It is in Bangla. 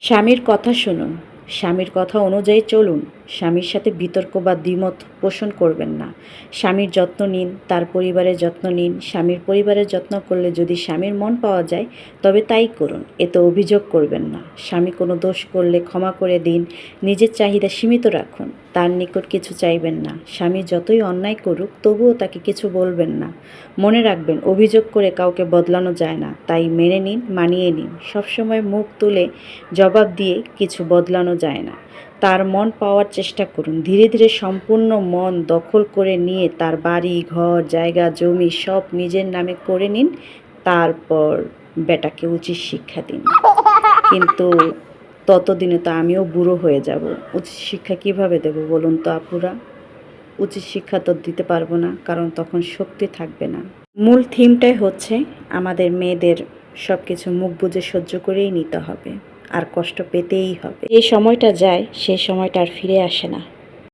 স্বামীর কথা শুনুন, স্বামীর কথা অনুযায়ী চলুন। স্বামীর সাথে বিতর্ক বা দ্বিমত পোষণ করবেন না। স্বামীর যত্ন নিন, তার পরিবারের যত্ন নিন। স্বামীর পরিবারের যত্ন করলে যদি স্বামীর মন পাওয়া যায় তবে তাই করুন, এতে অভিযোগ করবেন না। স্বামী কোনো দোষ করলে ক্ষমা করে দিন, নিজের চাহিদা সীমিত রাখুন, তার নিকট কিছু চাইবেন না। স্বামী যতই অন্যায় করুক তবুও তাকে কিছু বলবেন না। মনে রাখবেন, অভিযোগ করে কাউকে বদলানো যায় না, তাই মেনে নিন, মানিয়ে নিন। সবসময় মুখ তুলে জবাব দিয়ে কিছু বদলানো যায় না। তার মন পাওয়ার চেষ্টা করুন। ধীরে ধীরে সম্পূর্ণ মন দখল করে নিয়ে তার বাড়ি, ঘর, জায়গা, জমি সব নিজের নামে করে নিন। তারপর বেটাকে উচিত শিক্ষা দিন। কিন্তু ততদিনে তো আমিও বুড়ো হয়ে যাব। উচিত শিক্ষা কিভাবে দেব বলুন তো আপুরা? উচিত শিক্ষা তো দিতে পারবো না, কারণ তখন শক্তি থাকবে না। মূল থিমটাই হচ্ছে আমাদের মেয়েদের সব কিছু মুখ বুজে সহ্য করেই নিতে হবে, আর কষ্ট পেতেই হবে। যে সময়টা যায় সে সময়টা আর ফিরে আসে না।